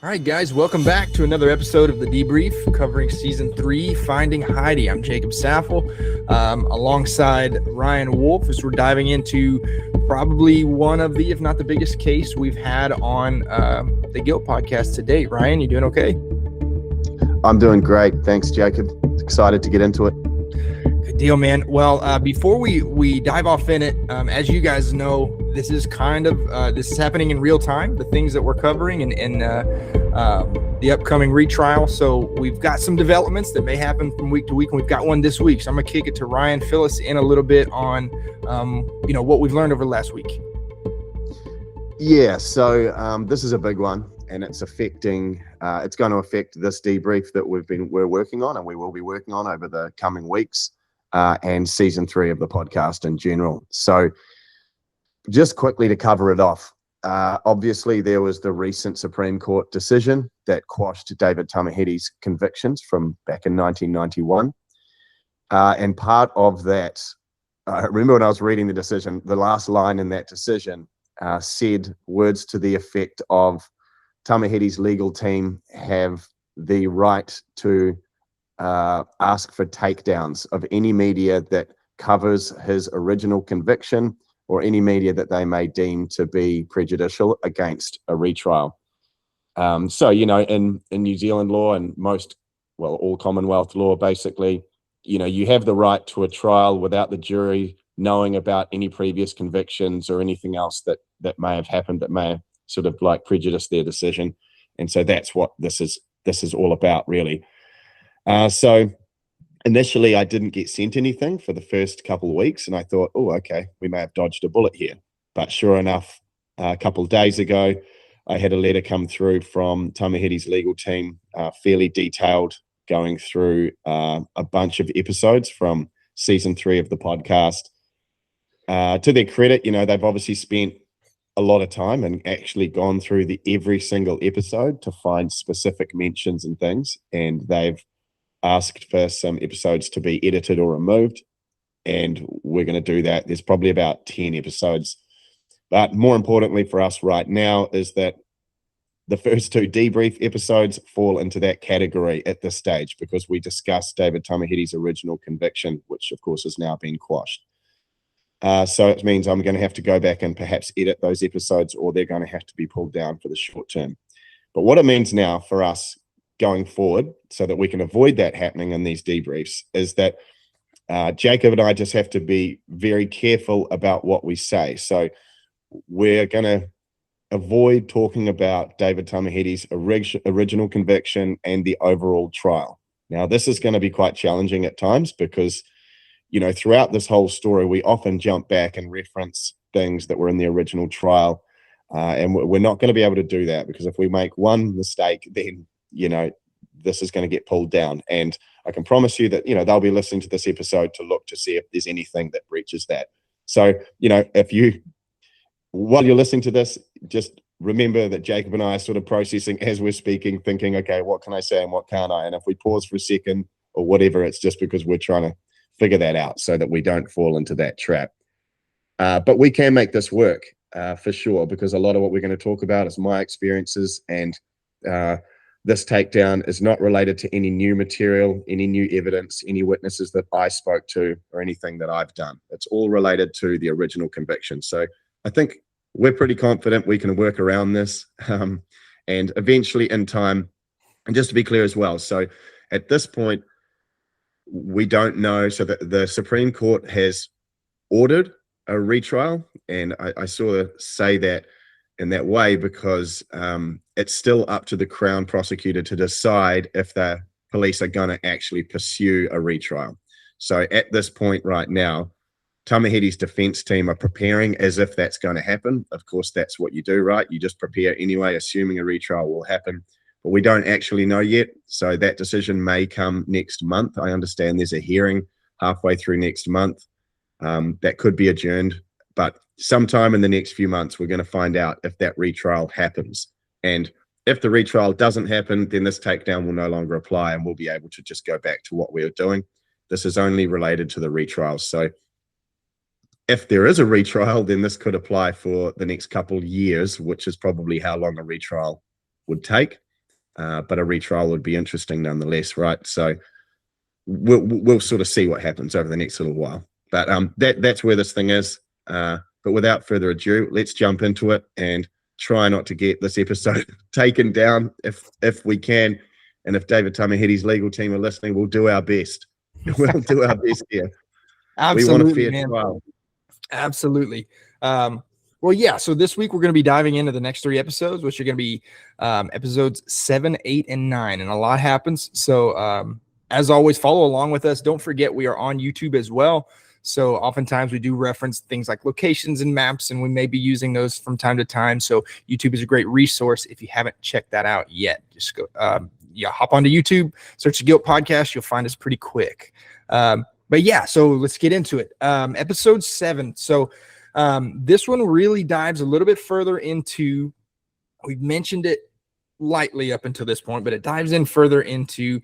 All right, guys, welcome back to another episode of the Debrief covering season 3, Finding Heidi. I'm Jacob Saffle, alongside Ryan Wolf, as we're diving into probably one of the, if not the biggest case we've had on the Guilt podcast to date. Ryan, you doing okay? I'm doing great. Thanks, Jacob. Excited to get into it. Good deal, man. Well, before we dive off in it, as you guys know, this is this is happening in real time, the things that we're covering and the upcoming retrial. So we've got some developments that may happen from week to week, and we've got one this week. So I'm going to kick it to Ryan. Fill us in a little bit on, what we've learned over the last week. Yeah, so this is a big one, and it's affecting. It's going to affect this debrief that we're working on, and we will be working on over the coming weeks, and season 3 of the podcast in general. So, just quickly to cover it off. Obviously, there was the recent Supreme Court decision that quashed David Tamihere's convictions from back in 1991, and part of that. I remember when I was reading the decision, the last line in that decision said words to the effect of Tamihere's legal team have the right to ask for takedowns of any media that covers his original conviction or any media that they may deem to be prejudicial against a retrial. So, in New Zealand law and all Commonwealth law, basically, you have the right to a trial without the jury knowing about any previous convictions or anything else that may have happened that may sort of like prejudice their decision. And so that's what this is all about, really. So initially I didn't get sent anything for the first couple of weeks, and I thought, oh, okay, we may have dodged a bullet here. But sure enough, a couple of days ago, I had a letter come through from Tamihere's legal team, fairly detailed, going through a bunch of episodes from season 3 of the podcast. To their credit, they've obviously spent a lot of time and actually gone through every single episode to find specific mentions and things, and they've asked for some episodes to be edited or removed, and we're going to do that. There's probably about 10 episodes, but more importantly for us right now is that the first 2 debrief episodes fall into that category at this stage, because we discussed David Tamihere's original conviction, which of course has now been quashed. So it means I'm going to have to go back and perhaps edit those episodes, or they're going to have to be pulled down for the short term. But what it means now for us going forward, so that we can avoid that happening in these debriefs, is that Jacob and I just have to be very careful about what we say. So we're going to avoid talking about David Tamihere's original conviction and the overall trial. Now, this is going to be quite challenging at times because, throughout this whole story, we often jump back and reference things that were in the original trial. And we're not going to be able to do that, because if we make one mistake, then, this is going to get pulled down. And I can promise you that, they'll be listening to this episode to look to see if there's anything that breaches that. So, while you're listening to this, just remember that Jacob and I are sort of processing as we're speaking, thinking, okay, what can I say and what can't I? And if we pause for a second or whatever, it's just because we're trying to figure that out so that we don't fall into that trap. But we can make this work for sure, because a lot of what we're going to talk about is my experiences, and this takedown is not related to any new material, any new evidence, any witnesses that I spoke to, or anything that I've done. It's all related to the original conviction. So I think we're pretty confident we can work around this, and eventually in time. And just to be clear as well, so at this point, we don't know. So the Supreme Court has ordered a retrial, and I sort of say that in that way because it's still up to the Crown prosecutor to decide if the police are going to actually pursue a retrial. So at this point right now, Tamihere's defense team are preparing as if that's going to happen. Of course, that's what you do, right? You just prepare anyway, assuming a retrial will happen. But we don't actually know yet. So that decision may come next month. I understand there's a hearing halfway through next month that could be adjourned. But sometime in the next few months, we're going to find out if that retrial happens. And if the retrial doesn't happen, then this takedown will no longer apply, and we'll be able to just go back to what we were doing. This is only related to the retrials. So if there is a retrial, then this could apply for the next couple of years, which is probably how long a retrial would take. but a retrial would be interesting nonetheless, right? So we'll sort of see what happens over the next little while. But that's where this thing is. But without further ado, let's jump into it and try not to get this episode taken down if we can. And if David Tamahedi's legal team are listening, we'll do our best. We'll do our best here. Absolutely, we want a fair man. trial. Absolutely. Well, yeah. So this week we're going to be diving into the next 3 episodes, which are going to be episodes 7, 8, and 9, and a lot happens. So as always, follow along with us. Don't forget we are on YouTube as well. So oftentimes we do reference things like locations and maps, and we may be using those from time to time. So YouTube is a great resource. If you haven't checked that out yet, just go, hop onto YouTube, search the Guilt Podcast. You'll find us pretty quick. But yeah, so let's get into it. Episode 7. So this one really dives a little bit further into, we've mentioned it lightly up until this point, but it dives in further into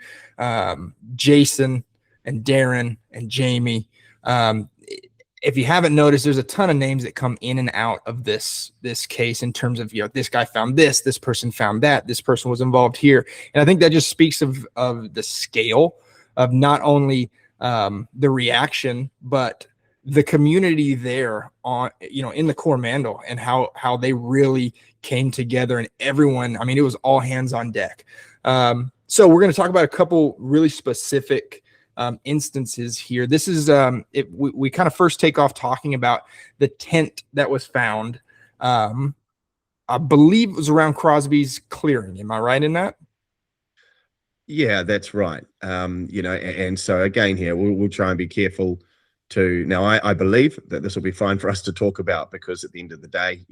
Jason and Darren and Jamie. If you haven't noticed, there's a ton of names that come in and out of this case in terms of, this guy found this person found that, this person was involved here. And I think that just speaks of the scale of not only the reaction, but the community there on, in the Coromandel, and how they really came together, and everyone, it was all hands on deck. So we're going to talk about a couple really specific instances here. This is we kind of first take off talking about the tent that was found. I believe it was around Crosby's clearing. Am I right in that? Yeah, that's right. And so again here, we'll try and be careful to, now I believe that this will be fine for us to talk about, because at the end of the day,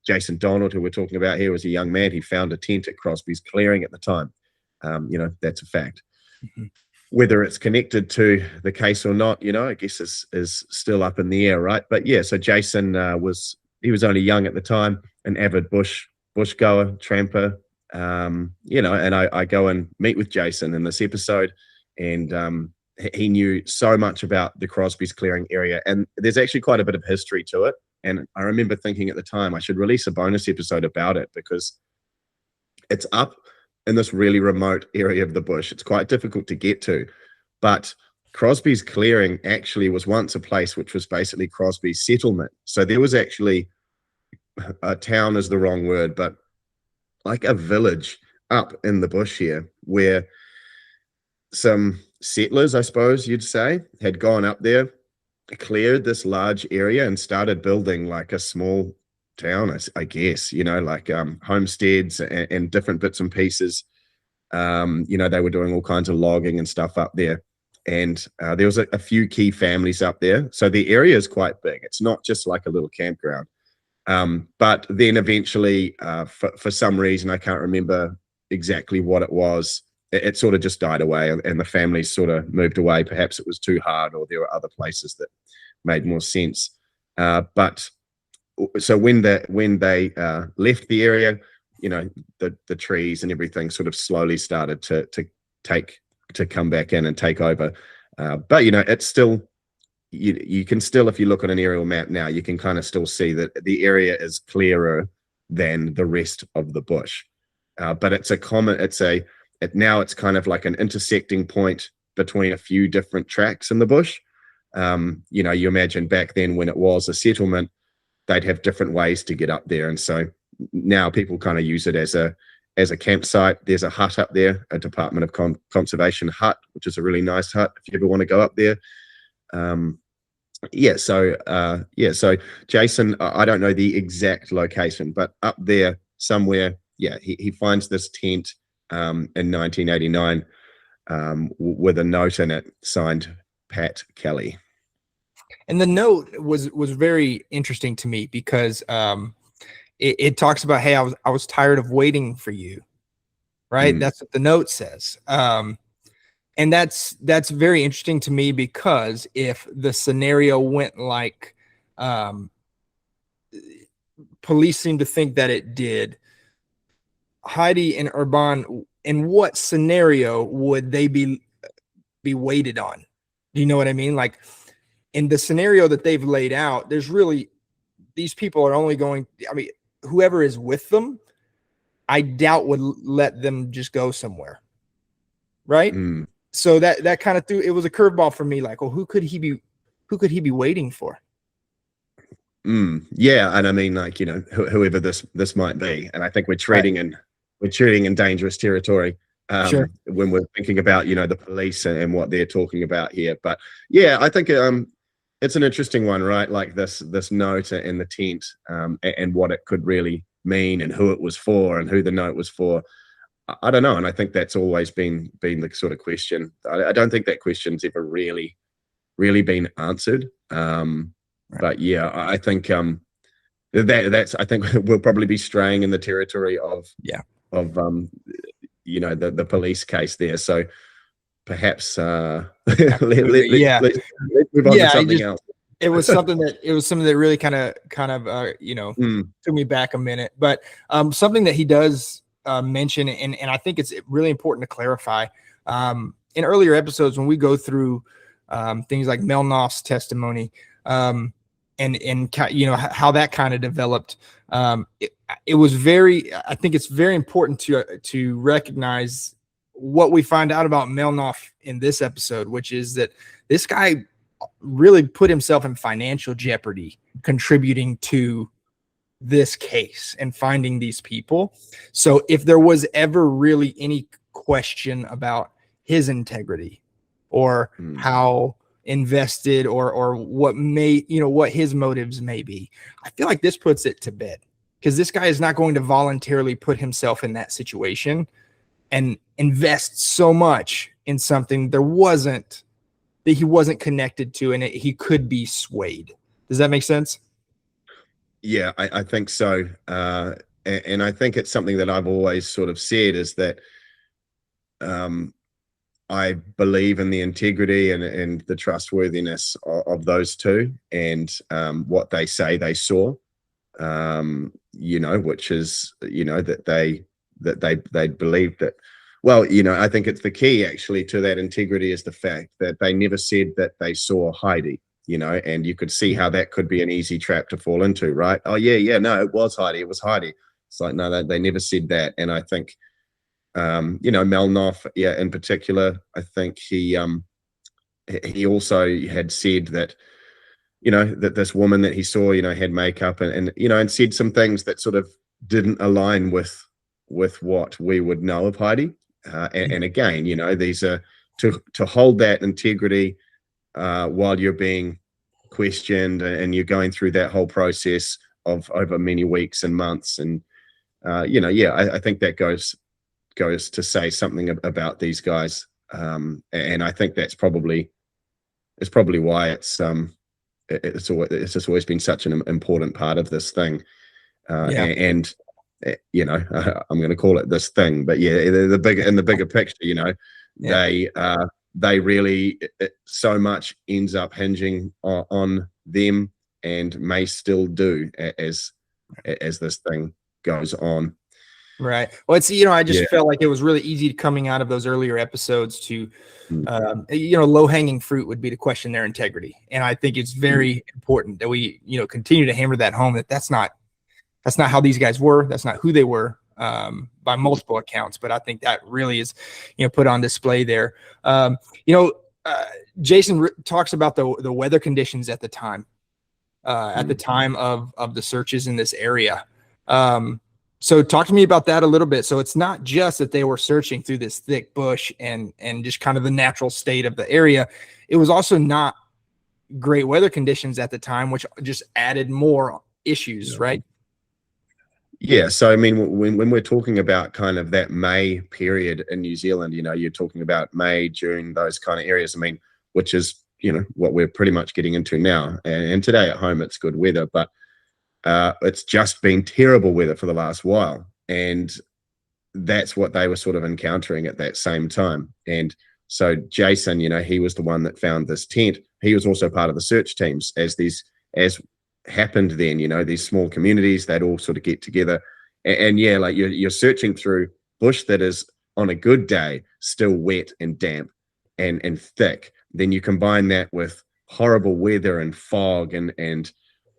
Jason Donald, who we're talking about here, was a young man. He found a tent at Crosby's clearing at the time. That's a fact. Mm-hmm. Whether it's connected to the case or not, I guess is still up in the air, right? But yeah, so Jason was only young at the time, an avid bush goer, tramper, and I go and meet with Jason in this episode, and he knew so much about the Crosby's clearing area, and there's actually quite a bit of history to it. And I remember thinking at the time I should release a bonus episode about it, because it's up in this really remote area of the bush. It's quite difficult to get to, but Crosby's clearing actually was once a place which was basically Crosby's settlement. So there was actually, a town is the wrong word, but like a village up in the bush here, where some settlers, I suppose you'd say, had gone up there, cleared this large area, and started building like a small town, I guess, like homesteads and different bits and pieces. They were doing all kinds of logging and stuff up there. And there was a few key families up there. So the area is quite big. It's not just like a little campground. But then eventually, for some reason, I can't remember exactly what it was, it sort of just died away, and the families sort of moved away. Perhaps it was too hard, or there were other places that made more sense. But so when they left the area, the trees and everything sort of slowly started to come back in and take over. But it's still, you can still, if you look at an aerial map now, you can kind of still see that the area is clearer than the rest of the bush. But now it's kind of like an intersecting point between a few different tracks in the bush. You imagine back then when it was a settlement, they'd have different ways to get up there. And so now people kind of use it as a campsite. There's a hut up there, a Department of Conservation hut, which is a really nice hut if you ever want to go up there. So Jason, I don't know the exact location, but up there somewhere, he finds this tent in 1989 with a note in it signed Pat Kelly. And the note was very interesting to me, because it talks about, hey, I was tired of waiting for you, right? That's what the note says. And that's very interesting to me, because if the scenario went like police seem to think that it did, Heidi and Urban, in what scenario would they be waited on? Do you know what I mean? Like, in the scenario that they've laid out, there's really, these people are only going, whoever is with them, I doubt would let them just go somewhere. Right. Mm. So that kind of it was a curveball for me. Like, well, who could he be waiting for? Yeah, and I mean, like, you know, whoever this might be, and I think we're treading in dangerous territory Sure. when we're thinking about, you know, the police and what they're talking about here. But yeah, I think it's an interesting one, right? Like this note in the tent, and what it could really mean, and who it was for, and who the note was for. I don't know, and I think that's always been the sort of question. I don't think that question's ever really been answered. But yeah, I think that's I think we'll probably be straying in the territory of you know, the police case there. So perhaps let's move on to something else. It was something that really kind of you know, took me back a minute. But something that he does mention, and I think it's really important to clarify. In earlier episodes, when we go through things like Melnoff's testimony, and you know how that kind of developed, it was I think it's very important to recognize what we find out about Melnoff in this episode, which is that this guy really put himself in financial jeopardy contributing to this case and finding these people. So if there was ever really any question about his integrity or how invested or what what his motives may be, I feel like this puts it to bed, because this guy is not going to voluntarily put himself in that situation and invest so much in something that he wasn't connected to, and he could be swayed. Does that make sense? Yeah, I think so. And I think it's something that I've always sort of said, is that I believe in the integrity and the trustworthiness of those two, and what they say they saw, you know, which is, you know, that they believe that. Well, you know, I think it's the key actually to that integrity is the fact that they never said that they saw Heidi, you know, and you could see how that could be an easy trap to fall into, right? Oh yeah, no, it was Heidi. It's like, no, they never said that. And I think, you know, Melnoff, yeah, in particular, I think he also had said that, you know, that this woman that he saw, you know, had makeup and you know, and said some things that sort of didn't align with what we would know of Heidi. And again, you know, these are to hold that integrity while you're being questioned and you're going through that whole process of over many weeks and months. And you know, yeah, I think that goes to say something about these guys. And I think that's probably why it's just always been such an important part of this thing. And you know, I'm going to call it this thing, but yeah, the bigger picture, you know, they really, so much ends up hinging on them, and may still do as this thing goes on. Right. Well, it's, you know, I just felt like it was really easy coming out of those earlier episodes to, you know, low hanging fruit would be to question their integrity. And I think it's very important that we, you know, continue to hammer that home, that that's not how these guys were. That's not who they were, by multiple accounts. But I think that really is, you know, put on display there. You know, Jason talks about the weather conditions at the time, of the searches in this area. So talk to me about that a little bit. So it's not just that they were searching through this thick bush and just kind of the natural state of the area. It was also not great weather conditions at the time, which just added more issues, right? Yeah. So, I mean, when we're talking about kind of that May period in New Zealand, you know, you're talking about May, June, those kind of areas. I mean, which is, you know, what we're pretty much getting into now. And today at home, it's good weather, but it's just been terrible weather for the last while. And that's what they were sort of encountering at that same time. And so Jason, you know, he was the one that found this tent. He was also part of the search teams as happened then, you know, these small communities, they'd all sort of get together. And yeah, like you're searching through bush that is on a good day still wet and damp and thick. Then you combine that with horrible weather and fog and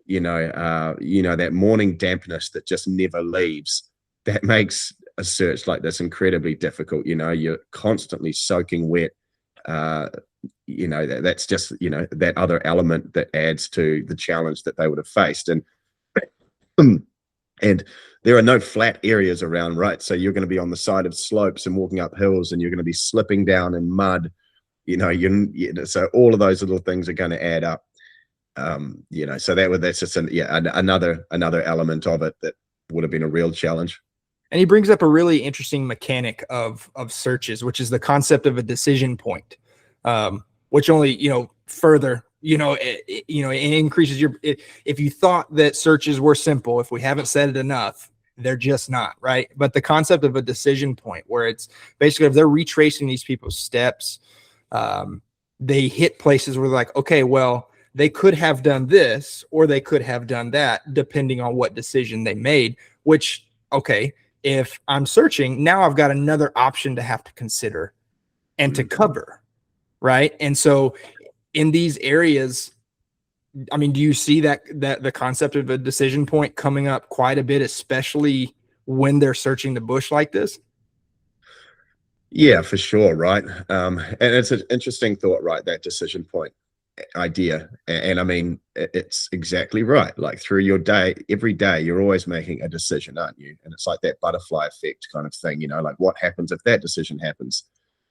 you know, that morning dampness that just never leaves. That makes a search like this incredibly difficult. You're constantly soaking wet. That's just, that other element that adds to the challenge that they would have faced. And there are no flat areas around, right? So you're going to be on the side of slopes and walking up hills, and you're going to be slipping down in mud. So all of those little things are going to add up. So that's just another element of it that would have been a real challenge. And he brings up a really interesting mechanic of searches, which is the concept of a decision point, which only, further, it increases if you thought that searches were simple, if we haven't said it enough, they're just not, right? But the concept of a decision point, where it's basically, if they're retracing these people's steps, they hit places where they're like, okay, well, they could have done this or they could have done that, depending on what decision they made, which, okay, if I'm searching, now I've got another option to have to consider and to cover, right? And so in these areas, I mean, do you see that the concept of a decision point coming up quite a bit, especially when they're searching the bush like this? Yeah, for sure, right? And it's an interesting thought, right? That decision point idea. And I mean, it's exactly right. Like, through your day, every day, you're always making a decision, aren't you? And it's like that butterfly effect kind of thing, like, what happens if that decision happens?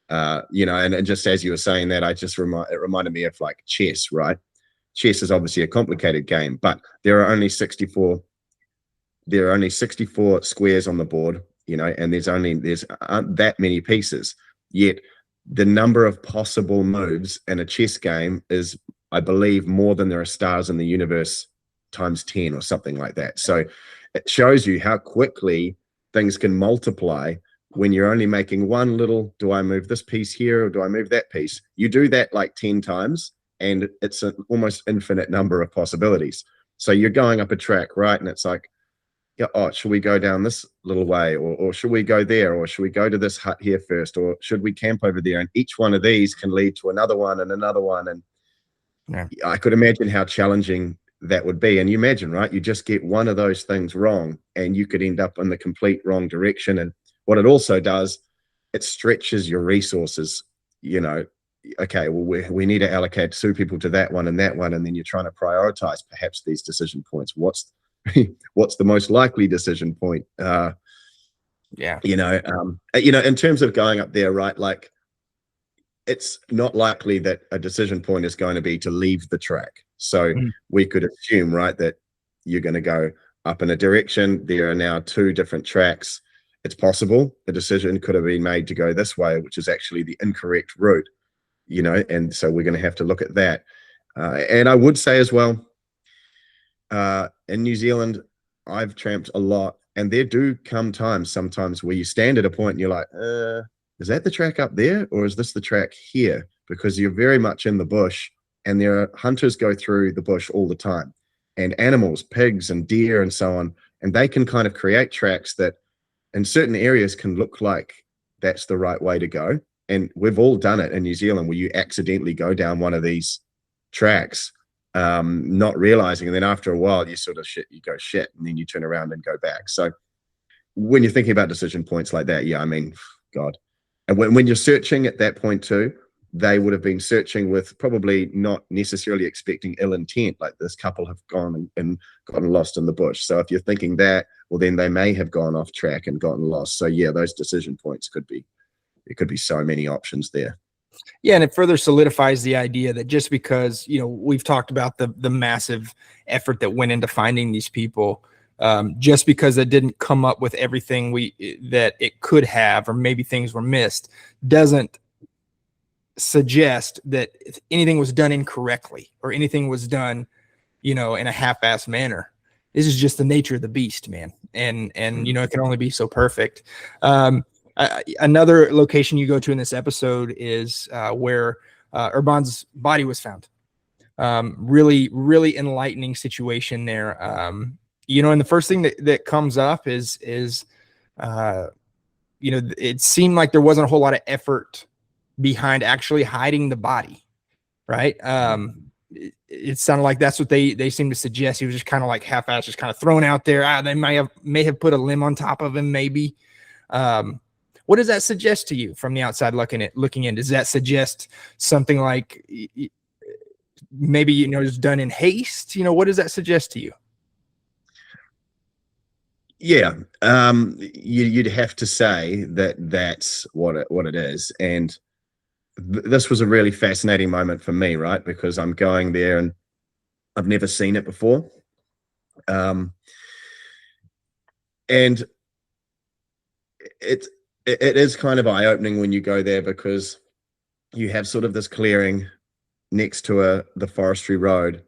And just as you were saying that, it reminded me of like chess, right? Chess is obviously a complicated game, but there are only 64 squares on the board, and there's aren't that many pieces. Yet the number of possible moves in a chess game is, I believe, more than there are stars in the universe times 10 or something like that. So it shows you how quickly things can multiply when you're only making one little, do I move this piece here or do I move that piece? You do that like 10 times, and it's an almost infinite number of possibilities. So you're going up a track, right? And it's like, yeah, oh, should we go down this little way, or should we go there, or should we go to this hut here first, or should we camp over there? And each one of these can lead to another one and another one. And yeah, I could imagine how challenging that would be. And you imagine, right? You just get one of those things wrong, and you could end up in the complete wrong direction. And what it also does, it stretches your resources. Okay, well, we need to allocate 2 people to that one, and then you're trying to prioritize perhaps these decision points. What's the most likely decision point? In terms of going up there, right? Like, it's not likely that a decision point is going to be to leave the track. So we could assume, right, that you're going to go up in a direction. There are now 2 different tracks. It's possible the decision could have been made to go this way, which is actually the incorrect route, and so we're going to have to look at that. And I would say as well, in New Zealand, I've tramped a lot, and there do come times sometimes where you stand at a point and you're like, is that the track up there, or is this the track here? Because you're very much in the bush, and there are hunters go through the bush all the time, and animals, pigs and deer and so on, and they can kind of create tracks that in certain areas can look like that's the right way to go. And we've all done it in New Zealand, where you accidentally go down one of these tracks, not realizing, and then after a while you go shit, and then you turn around and go back. So when you're thinking about decision points like that, yeah, I mean, God. And when you're searching at that point too, they would have been searching with probably not necessarily expecting ill intent, like this couple have gone and gotten lost in the bush. So if you're thinking that, well, then they may have gone off track and gotten lost. So yeah, those decision points could be so many options there. Yeah, and it further solidifies the idea that just because, we've talked about the massive effort that went into finding these people, just because it didn't come up with everything that it could have, or maybe things were missed, doesn't suggest that anything was done incorrectly or anything was done, in a half-assed manner. This is just the nature of the beast, man. And it can only be so perfect. Another location you go to in this episode is where Urban's body was found. Really, really enlightening situation there. And the first thing that comes up is it seemed like there wasn't a whole lot of effort behind actually hiding the body, right? It sounded like that's what they seem to suggest. He was just kind of like half-assed, just kind of thrown out there. They may have put a limb on top of him, maybe. What does that suggest to you from the outside looking in? Does that suggest something like maybe, it was done in haste? What does that suggest to you? Yeah, you'd have to say that that's what it is. And this was a really fascinating moment for me, right? Because I'm going there and I've never seen it before. And it is kind of eye-opening when you go there, because you have sort of this clearing next to the forestry road,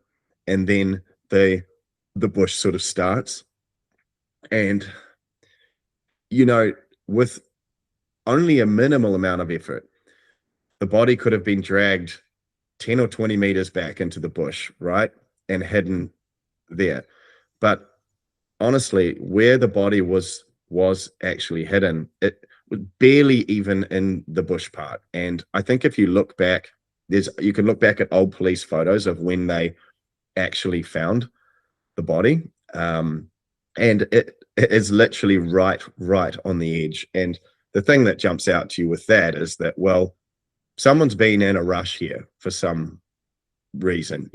and then the bush sort of starts. And with only a minimal amount of effort, the body could have been dragged 10 or 20 meters back into the bush, right, and hidden there. But honestly, where the body was actually hidden, it was barely even in the bush part. And I think if you look back, you can look back at old police photos of when they actually found the body, and it is literally right on the edge. And the thing that jumps out to you with that is that, well, someone's been in a rush here for some reason,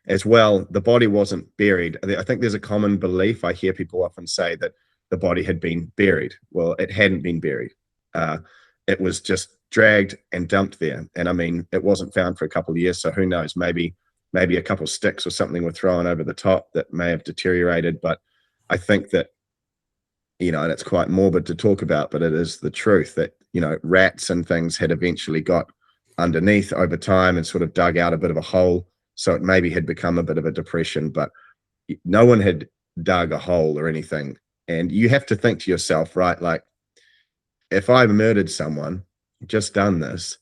as well. The body wasn't buried. I think there's a common belief I hear people often say that the body had been buried. Well, it hadn't been buried. It was just dragged and dumped there. And I mean, it wasn't found for a couple of years, so who knows? Maybe a couple of sticks or something were thrown over the top that may have deteriorated. But I think that, and it's quite morbid to talk about, but it is the truth that, rats and things had eventually got underneath over time and sort of dug out a bit of a hole. So it maybe had become a bit of a depression, but no one had dug a hole or anything. And you have to think to yourself, right? Like, if I murdered someone, just done this,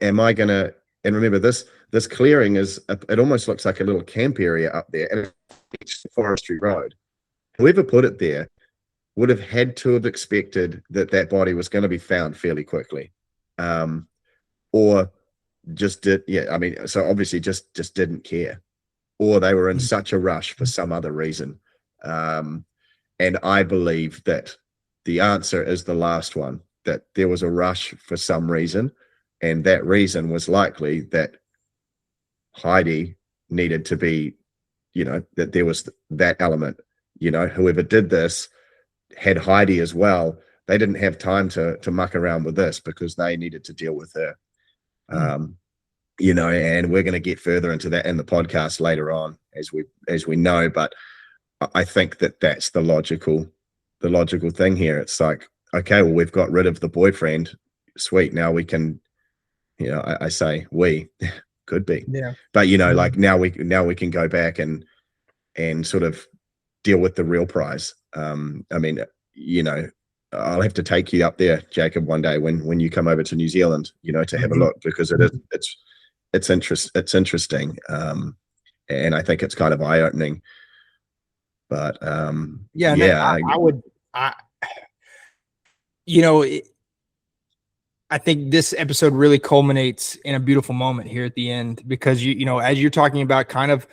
am I going to, and remember this clearing it almost looks like a little camp area up there, and it's the forestry road. Whoever put it there would have had to have expected that body was going to be found fairly quickly. Or just did, so obviously just didn't care, or they were in such a rush for some other reason. And I believe that the answer is the last one, that there was a rush for some reason, and that reason was likely that Heidi needed to be, that there was that element. Whoever did this had Heidi as well. They didn't have time to muck around with this, because they needed to deal with her. And we're going to get further into that in the podcast later on, as we know. But I think that that's the logical thing here. It's like, okay, well, we've got rid of the boyfriend. Sweet. Now we can, I say we could be, but like now we can go back and sort of deal with the real prize. I mean, I'll have to take you up there, Jacob, one day when you come over to New Zealand, to have a look, because it's interesting. And I think it's kind of eye-opening. But I think this episode really culminates in a beautiful moment here at the end, because as you're talking about, kind of,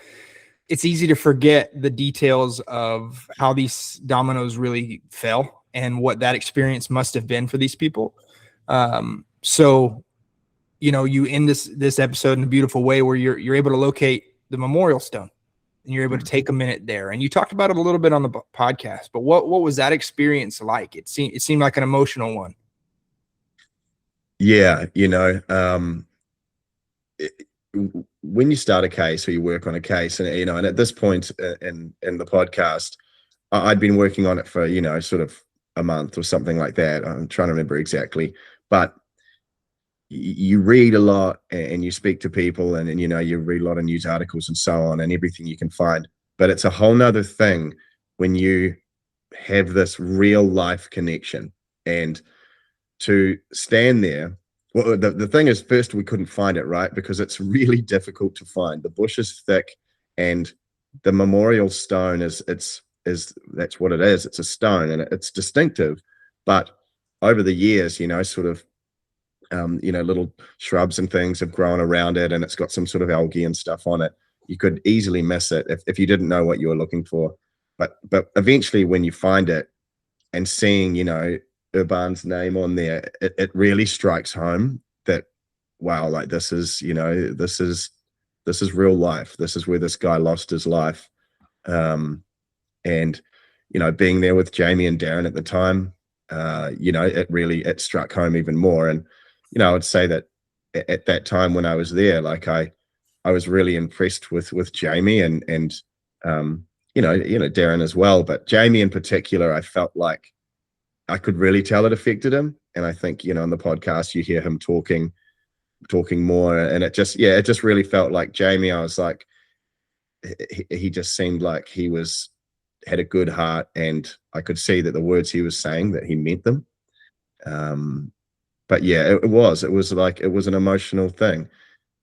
it's easy to forget the details of how these dominoes really fell and what that experience must have been for these people. So you end this episode in a beautiful way, where you're able to locate the memorial stone, and you're able to take a minute there. And you talked about it a little bit on the podcast, but what was that experience like? It seemed like an emotional one. Yeah. When you start a case, or you work on a case, and, and at this point in the podcast, I'd been working on it for, sort of a month or something like that. I'm trying to remember exactly, but you read a lot, and you speak to people, and you read a lot of news articles and so on, and everything you can find. But it's a whole nother thing when you have this real life connection, and to stand there. Well, the thing is, first, we couldn't find it, right? Because it's really difficult to find. The bush is thick, and the memorial stone is that's what it is. It's a stone, and it's distinctive. But over the years, sort of, little shrubs and things have grown around it, and it's got some sort of algae and stuff on it. You could easily miss it if you didn't know what you were looking for. But eventually, when you find it, and seeing, Urban's name on there, it really strikes home that, wow, like this is, you know, this is real life. This is where this guy lost his life. And, you know, being there with Jamie and Darren at the time, you know, it struck home even more. And, you know, I would say that at that time when I was there, like I was really impressed with Jamie and you know, Darren as well, but Jamie in particular, I felt like I could really tell it affected him. And I think, you know, on the podcast, you hear him talking more, and it just really felt like Jamie. I was like, he just seemed like he had a good heart, and I could see that the words he was saying, that he meant them. But yeah, it was an emotional thing.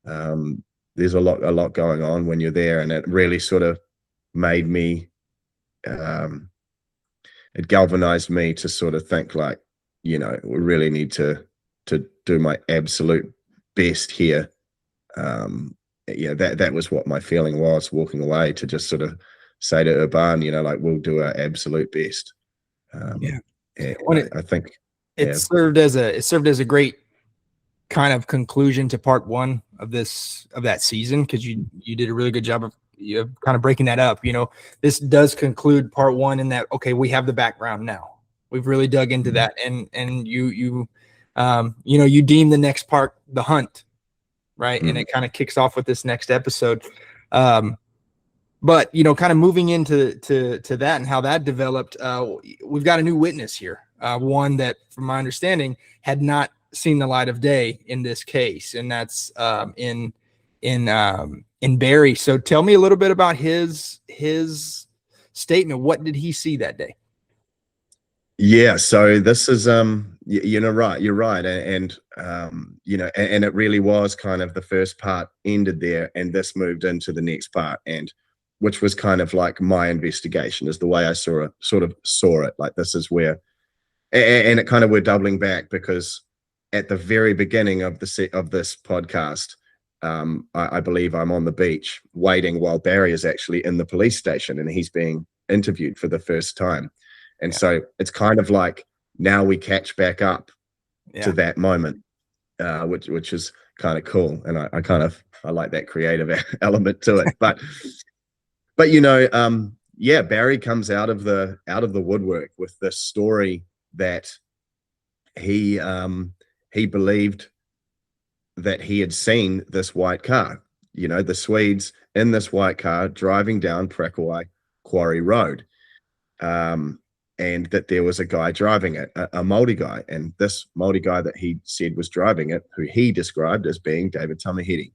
There's a lot going on when you're there, and it really sort of made me, it galvanized me to sort of think like, you know, we really need to do my absolute best here. Yeah, that was what my feeling was walking away, to just sort of say to Urban, you know, like, we'll do our absolute best. Yeah. And I think it served as a great kind of conclusion to part one of that season, because you did a really good job of kind of breaking that up. You know, this does conclude part one in that, okay, we have the background now. We've really dug into that, and you know, you deem the next part the hunt, right? And it kind of kicks off with this next episode. But, you know, kind of moving into that and how that developed, we've got a new witness here, one that, from my understanding, had not seen the light of day in this case, and that's in Barry. So tell me a little bit about his statement. What did he see that day? Yeah, so this is you know, right, you're right, and you know, and it really was kind of, the first part ended there, and this moved into the next part, and which was kind of like my investigation, is the way I sort of saw it. Like, this is where, and it kind of, we're doubling back, because at the very beginning of this podcast, I believe I'm on the beach waiting while Barry is actually in the police station, and he's being interviewed for the first time. And so it's kind of like, now we catch back up to that moment, which is kind of cool. And I like that creative element to it. But you know, Barry comes out of the woodwork with this story that he believed that he had seen this white car, you know, the Swedes in this white car driving down Prakawai Quarry Road. And that there was a guy driving it, a Māori guy. And this Māori guy that he said was driving it, who he described as being David Tamahiri.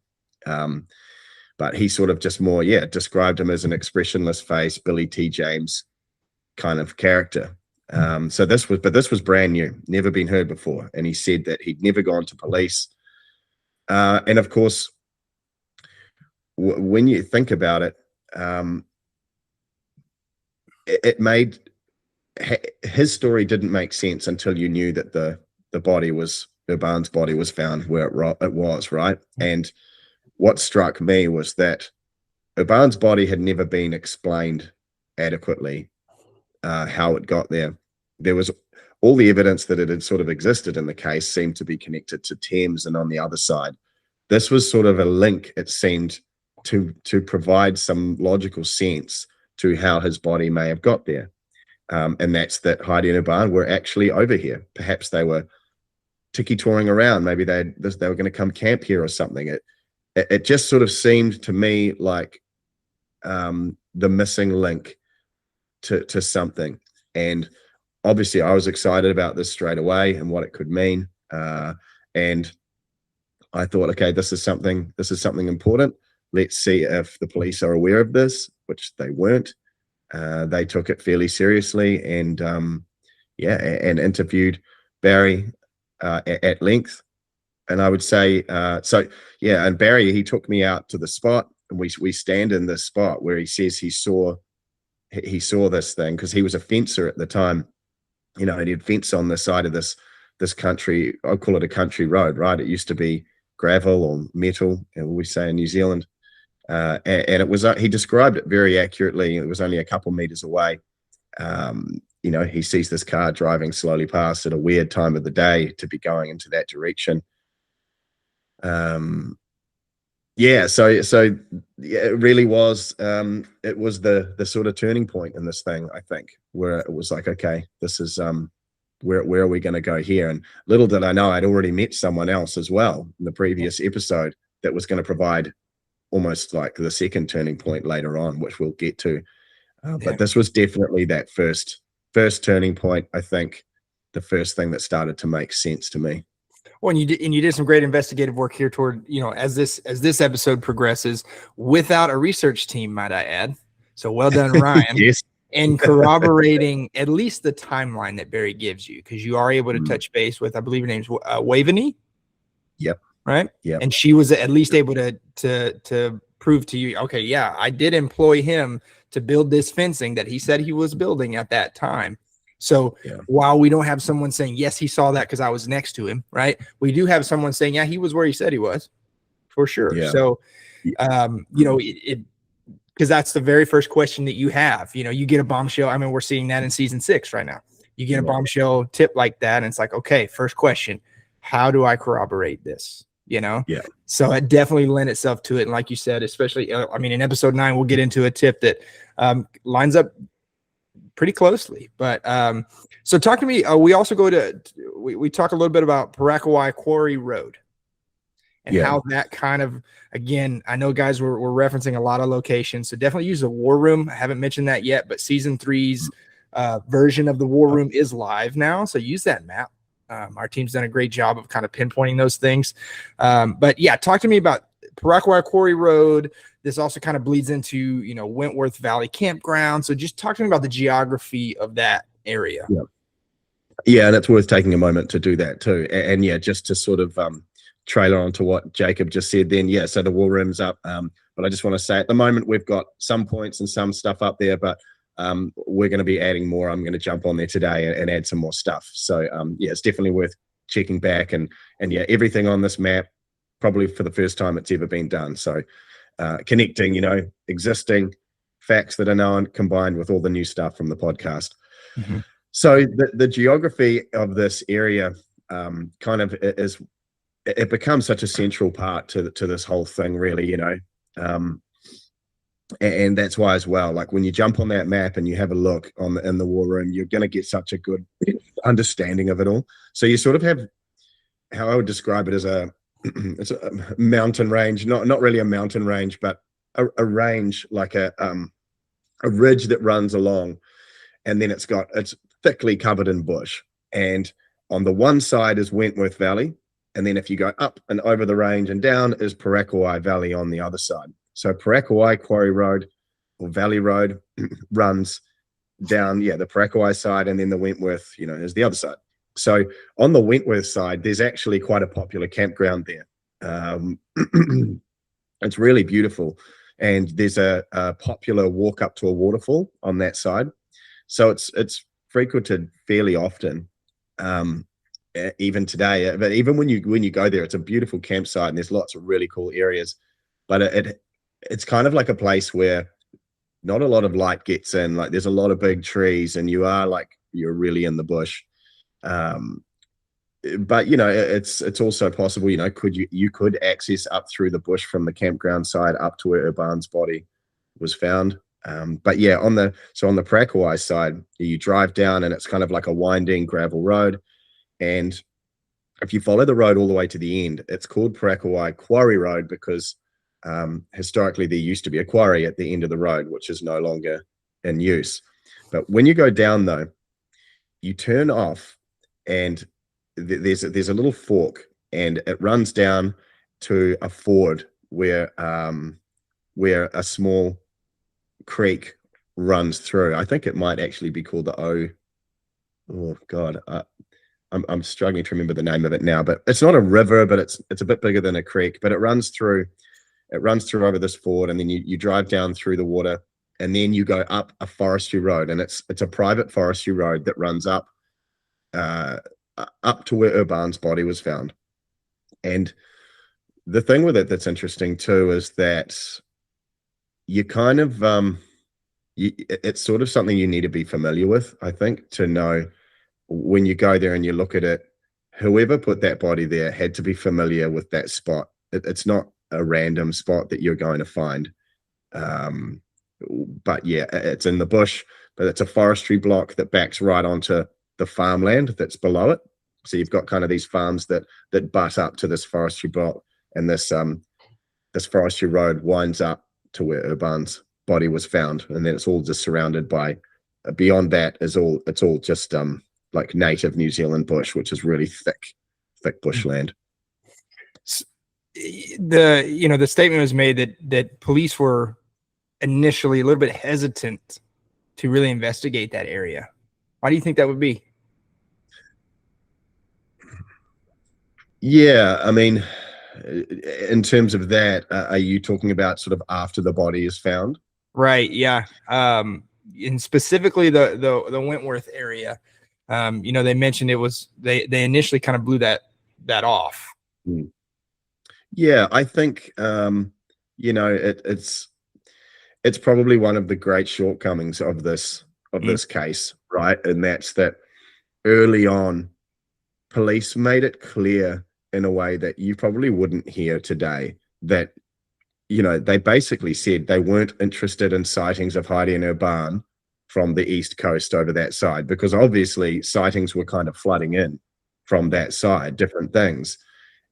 But he sort of just more, described him as an expressionless face, Billy T. James kind of character. So this was brand new, never been heard before. And he said that he'd never gone to police. And of course, when you think about it, it made, his story didn't make sense until you knew that Urban's body was found where it was, right? And what struck me was that Urban's body had never been explained adequately, how it got there. There was all the evidence that it had sort of existed in the case seemed to be connected to Thames, and on the other side, this was sort of a link, it seemed, to provide some logical sense to how his body may have got there. And that's that Heidi and Urban were actually over here. Perhaps they were tiki-touring around. Maybe they were going to come camp here or something. It just sort of seemed to me like the missing link to something. And obviously I was excited about this straight away and what it could mean. And I thought, okay, this is something important. Let's see if the police are aware of this, which they weren't. They took it fairly seriously, and and interviewed Barry at length. And I would say, and Barry, he took me out to the spot, and we stand in this spot where he says he saw this thing, because he was a fencer at the time, you know, and he'd fence on the side of this country. I'll call it a country road, right? It used to be gravel or metal, and we say in New Zealand. And it was, he described it very accurately. It was only a couple meters away, He sees this car driving slowly past at a weird time of the day to be going into that direction. So yeah, it really was. It was the sort of turning point in this thing, I think, where it was like, okay, this is where are we going to go here? And little did I know, I'd already met someone else as well in the previous episode that was going to provide almost like the second turning point later on, which we'll get to. But this was definitely that first turning point. I think the first thing that started to make sense to me. Well, and you did some great investigative work here toward, as this episode progresses, without a research team, might I add. So well done, Ryan. Yes. And corroborating at least the timeline that Barry gives you, because you are able to touch base with, I believe her name's Waveney. Yep. Right. Yeah. And she was at least able to prove to you, okay, yeah, I did employ him to build this fencing that he said he was building at that time. So while we don't have someone saying, yes, he saw that because I was next to him, right? We do have someone saying, yeah, he was where he said he was, for sure. Yeah. So, because that's the very first question that you have. You get a bombshell. I mean, we're seeing that in season 6 right now. You get a bombshell tip like that, and it's like, okay, first question, how do I corroborate this? Yeah. So it definitely lent itself to it. And like you said, especially, in episode 9, we'll get into a tip that lines up pretty closely. But so talk to me. We also we talk a little bit about Parakawai Quarry Road and how that kind of, again, I know guys we're referencing a lot of locations, so definitely use the War Room. I haven't mentioned that yet, but season 3's version of the War Room is live now, so use that map. Our team's done a great job of kind of pinpointing those things. But yeah, talk to me about Parakawai Quarry Road. This also kind of bleeds into, Wentworth Valley Campground. So just talk to me about the geography of that area. Yeah, and it's worth taking a moment to do that too. And just to sort of trailer onto what Jacob just said then. Yeah, so the War Room's up. But I just want to say at the moment we've got some points and some stuff up there, but we're going to be adding more. I'm going to jump on there today and add some more stuff. So it's definitely worth checking back. And everything on this map, probably for the first time it's ever been done. So connecting, existing facts that are known combined with all the new stuff from the podcast. Mm-hmm. So the geography of this area kind of it becomes such a central part to this whole thing, really, and that's why as well, like when you jump on that map and you have a look in the War Room, you're going to get such a good understanding of it all. So you sort of have, how I would describe it, as it's a mountain range, not really a mountain range, but a range, like a ridge that runs along, and then it's thickly covered in bush. And on the one side is Wentworth Valley, and then if you go up and over the range and down is Parakawai Valley on the other side. So Parakawai Quarry Road or Valley Road runs down, the Parakawai side, and then the Wentworth, is the other side. So on the Wentworth side, there's actually quite a popular campground there. It's really beautiful. And there's a popular walk up to a waterfall on that side. So it's frequented fairly often, even today. But even when you go there, it's a beautiful campsite and there's lots of really cool areas. But it's kind of like a place where not a lot of light gets in. Like there's a lot of big trees and you're really in the bush. But it's also possible, you could access up through the bush from the campground side up to where Urban's body was found. But on the Parakawai side, you drive down and it's kind of like a winding gravel road. And if you follow the road all the way to the end, it's called Parakawai Quarry Road because historically there used to be a quarry at the end of the road, which is no longer in use. But when you go down though, you turn off and there's a little fork and it runs down to a ford where a small creek runs through. I think it might actually be called I'm struggling to remember the name of it now, but it's not a river, but it's a bit bigger than a creek, but it runs through over this ford, and then you drive down through the water, and then you go up a forestry road, and it's a private forestry road that runs up to where Urban's body was found. And the thing with it that's interesting too is that you kind of it's sort of something you need to be familiar with, I think, to know when you go there and you look at it, whoever put that body there had to be familiar with that spot. It's not a random spot that you're going to find. Um, but yeah, it's in the bush, but it's a forestry block that backs right onto the farmland that's below it. So you've got kind of these farms that butt up to this forestry block, and this forestry road winds up to where Urban's body was found, and then it's all just surrounded by. Beyond that is it's all just like native New Zealand bush, which is really thick bushland. The statement was made that police were initially a little bit hesitant to really investigate that area. Why do you think that would be? Yeah, I mean, in terms of that, are you talking about sort of after the body is found? Right. Yeah. And specifically the Wentworth area. They mentioned it was they initially kind of blew that off. Yeah, I think it's probably one of the great shortcomings of this case, right? And that's that early on, police made it clear in a way that you probably wouldn't hear today that, they basically said they weren't interested in sightings of Heidi and Urban from the East Coast over that side, because obviously sightings were kind of flooding in from that side, different things.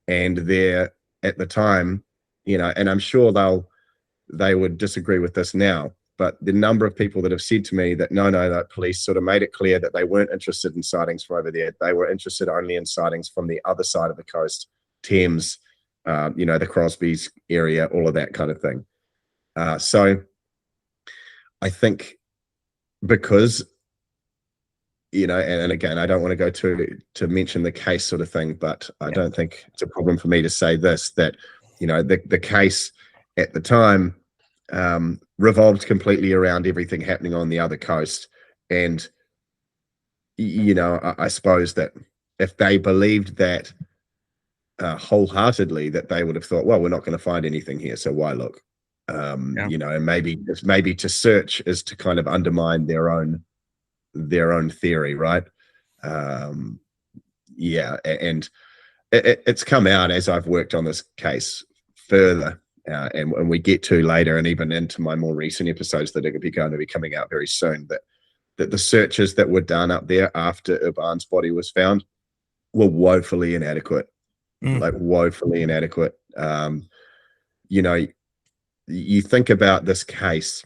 And there at the time, and I'm sure they would disagree with this now, but the number of people that have said to me that no, that police sort of made it clear that they weren't interested in sightings from over there. They were interested only in sightings from the other side of the coast, Thames, the Crosby's area, all of that kind of thing. So I think because, and again, I don't want to go to mention the case sort of thing, but I don't think it's a problem for me to say this, that, the case at the time revolved completely around everything happening on the other coast. And, I suppose that if they believed that wholeheartedly, that they would have thought, well, we're not going to find anything here, so why look? And maybe to search is to kind of undermine their own theory, right? And it's come out as I've worked on this case further, and when we get to later, and even into my more recent episodes that are going to be coming out very soon, that the searches that were done up there after Urban's body was found were woefully inadequate, like woefully inadequate. You think about this case,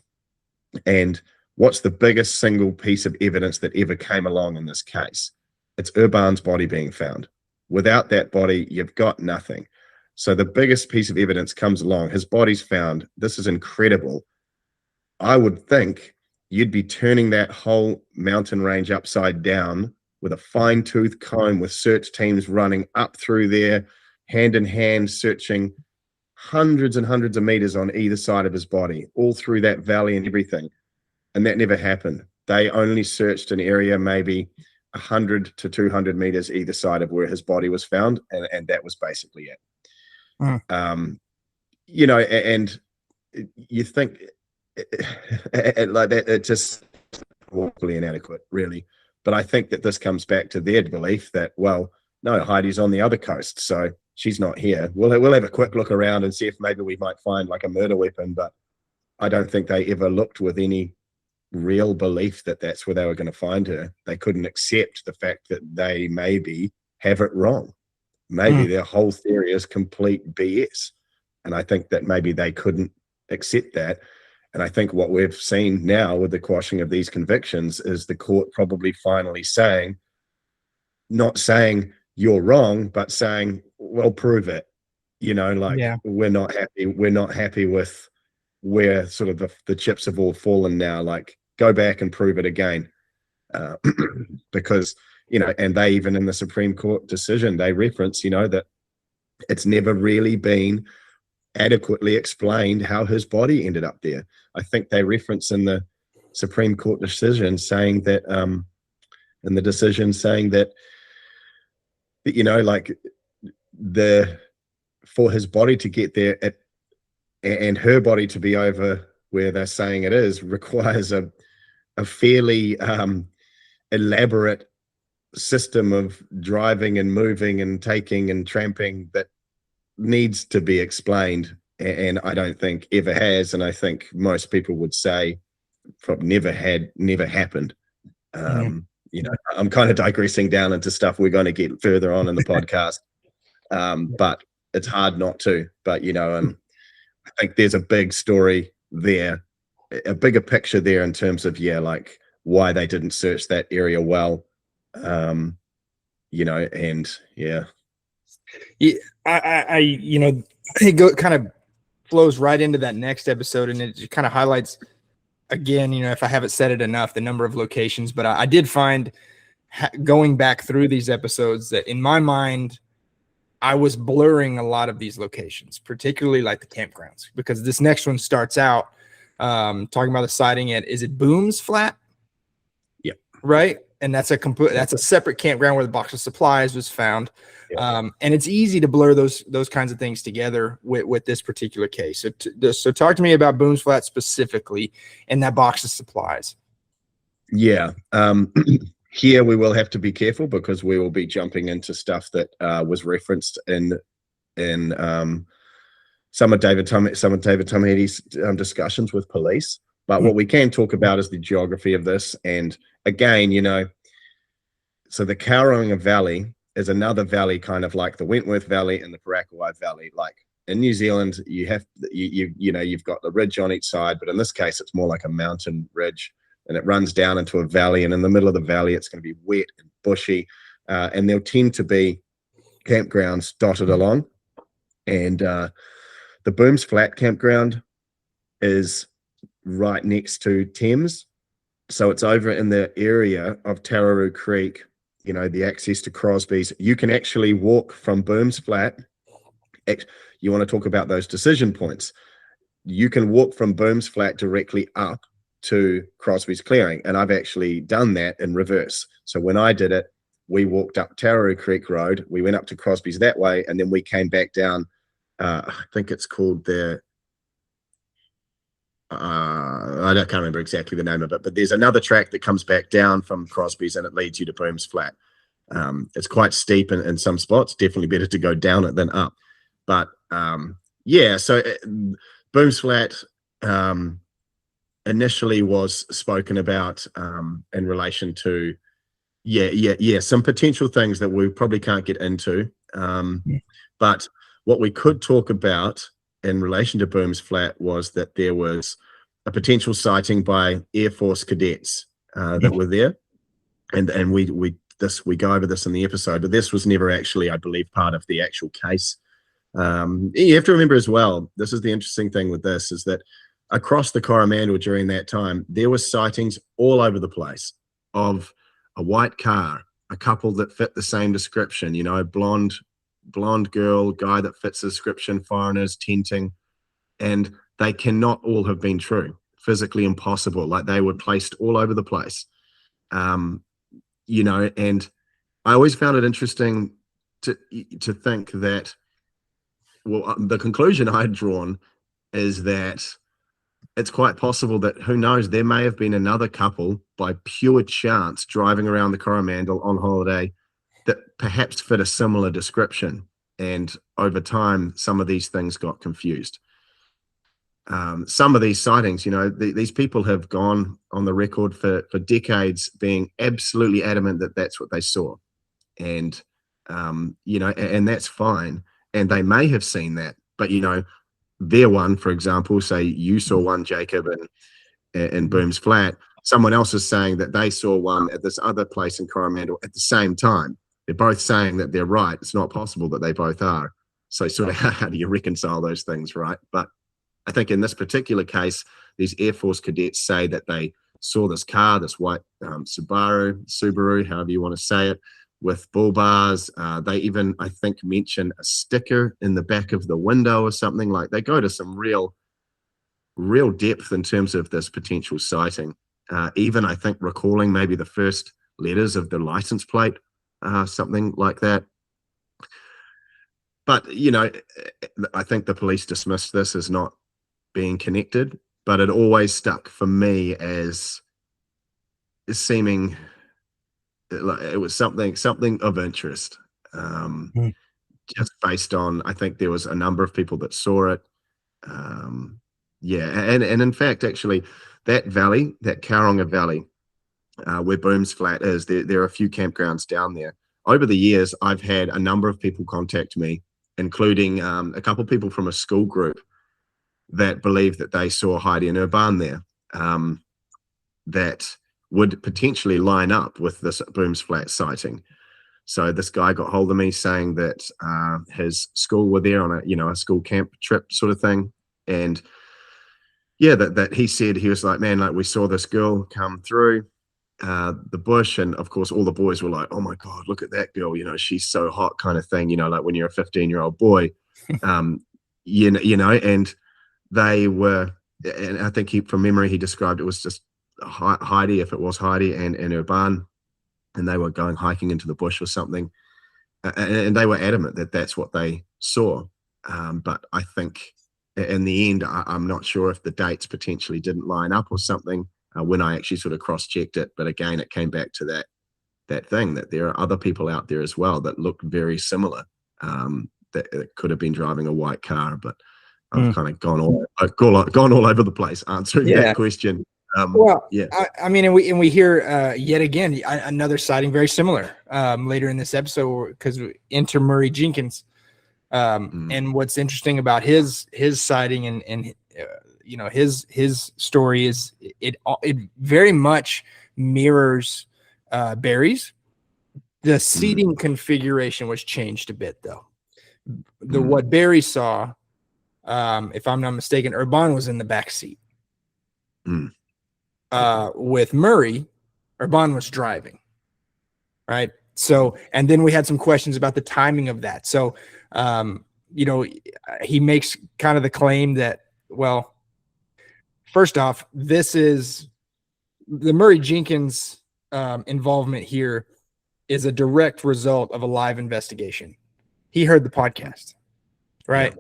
and what's the biggest single piece of evidence that ever came along in this case? It's Urban's body being found. Without that body, you've got nothing. So the biggest piece of evidence comes along. His body's found. This is incredible. I would think you'd be turning that whole mountain range upside down with a fine-tooth comb, with search teams running up through there, hand in hand, searching hundreds and hundreds of meters on either side of his body, all through that valley and everything. And that never happened. They only searched an area maybe 100 to 200 meters either side of where his body was found, and that was basically it. And you think like that, it just woefully inadequate, really. But I think that this comes back to their belief that, well, no, Heidi's on the other coast, so she's not here. We'll have a quick look around and see if maybe we might find like a murder weapon, but I don't think they ever looked with any real belief that that's where they were going to find her. They couldn't accept the fact that they maybe have it wrong. Maybe their whole theory is complete BS. And I think that maybe they couldn't accept that. And I think what we've seen now with the quashing of these convictions is the court probably finally saying, not saying you're wrong, but saying, well, prove it. We're not happy with where sort of the chips have all fallen now. Like, go back and prove it again. Because, and they even in the Supreme Court decision, they reference, that it's never really been adequately explained how his body ended up there. I think they reference in the Supreme Court decision saying that, for his body to get there and her body to be over where they're saying it is requires a fairly elaborate system of driving and moving and taking and tramping that needs to be explained, and I don't think ever has, and I think most people would say probably never happened. You know, I'm kind of digressing down into stuff we're going to get further on in the podcast, but it's hard not to. But you know, I think there's a big story there, a bigger picture there in terms of like why they didn't search that area well, you know, and yeah, I you know, it kind of flows right into that next episode, and it kind of highlights again, you know, if I haven't said it enough, the number of locations. But I did find going back through these episodes that in my mind, I was blurring a lot of these locations, particularly like the campgrounds, because this next one starts out talking about the sighting at, is it Booms Flat? Yeah. Right. And that's a separate campground where the box of supplies was found. And it's easy to blur those kinds of things together with this particular case. So talk to me about Booms Flat specifically and that box of supplies. Yeah. Here we will have to be careful because we will be jumping into stuff that was referenced in some of David Tomhedy's discussions with police. But what we can talk about is the geography of this. And again, you know, so the Kauronga Valley is another valley, kind of like the Wentworth Valley and the Parakawai Valley. Like in New Zealand, you have you know, you've got the ridge on each side, but in this case, it's more like a mountain ridge, and it runs down into a valley. And in the middle of the valley, it's going to be wet and bushy, and there'll tend to be campgrounds dotted along. And the Booms Flat campground is right next to Thames. So it's over in the area of Tararoo Creek, you know, the access to Crosby's. You can actually walk from Booms Flat. You want to talk about those decision points. You can walk from Booms Flat directly up to Crosby's Clearing. And I've actually done that in reverse. So when I did it, we walked up Tararoo Creek Road, we went up to Crosby's that way, and then we came back down, I think it's called the, I can't remember exactly the name of it, but there's another track that comes back down from Crosby's and it leads you to Booms Flat. It's quite steep in some spots, definitely better to go down it than up. But yeah, so Booms Flat initially was spoken about in relation to, some potential things that we probably can't get into. But what we could talk about in relation to Booms Flat was that there was a potential sighting by Air Force cadets that were there, and we go over this in the episode, but this was never actually, I believe, part of the actual case. You have to remember as well, this is the interesting thing with this, is that across the Coromandel during that time, there were sightings all over the place of a white car, a couple that fit the same description, you know, blonde girl, guy that fits the description, foreigners, tenting, and they cannot all have been true. Physically impossible. Like, they were placed all over the place. You know, and I always found it interesting to think that, well, the conclusion I had drawn is that it's quite possible that, who knows, there may have been another couple by pure chance driving around the Coromandel on holiday that perhaps fit a similar description. And over time, some of these things got confused. Some of these sightings, you know, these people have gone on the record for decades being absolutely adamant that that's what they saw. And, you know, and that's fine. And they may have seen that, but, you know, their one, for example, say you saw one, Jacob, in Booms Flat, someone else is saying that they saw one at this other place in Coromandel at the same time. They're both saying that they're right. It's not possible that they both are. So sort of how do you reconcile those things, right? But I think in this particular case, these Air Force cadets say that they saw this car, this white Subaru, however you want to say it, with bull bars. They even, I think, mention a sticker in the back of the window or something. Like, they go to some real depth in terms of this potential sighting. Even, I think, recalling maybe the first letters of the license plate, something like that. But, you know, I think the police dismissed this as not being connected. but it always stuck for me as seeming like it was something of interest. Mm. Just based on, I think there was a number of people that saw it. Yeah, and in fact, actually, that valley, that Kauronga Valley, where Booms Flat is, there are a few campgrounds down there. Over the years, I've had a number of people contact me, including a couple of people from a school group that believe that they saw Heidi and her barn there, that would potentially line up with this Booms Flat sighting. So this guy got hold of me saying that his school were there on a school camp trip sort of thing, and yeah, that he said, he was like, man, like we saw this girl come through the bush, and of course all the boys were like, oh my god, look at that girl, she's so hot, kind of thing, like when you're a 15-year-old boy, and they were, and I think from memory he described it was just Heidi, if it was Heidi and her barn, and they were going hiking into the bush or something, and they were adamant that that's what they saw. But I think in the end, I'm not sure if the dates potentially didn't line up or something when I actually sort of cross-checked it. But again, it came back to that thing that there are other people out there as well that look very similar, that could have been driving a white car. But I've kind of gone all over the place answering that question. Well, yeah. I mean, and we hear yet again another sighting very similar later in this episode, because enter Murray Jenkins, and what's interesting about his sighting and his story is it very much mirrors Barry's. The seating configuration was changed a bit though. What Barry saw, if I'm not mistaken, Urban was in the back seat. With Murray, Urban was driving, right? So, and then we had some questions about the timing of that. So, he makes kind of the claim that, well, first off, this is the Murray Jenkins involvement here is a direct result of a live investigation. He heard the podcast, right?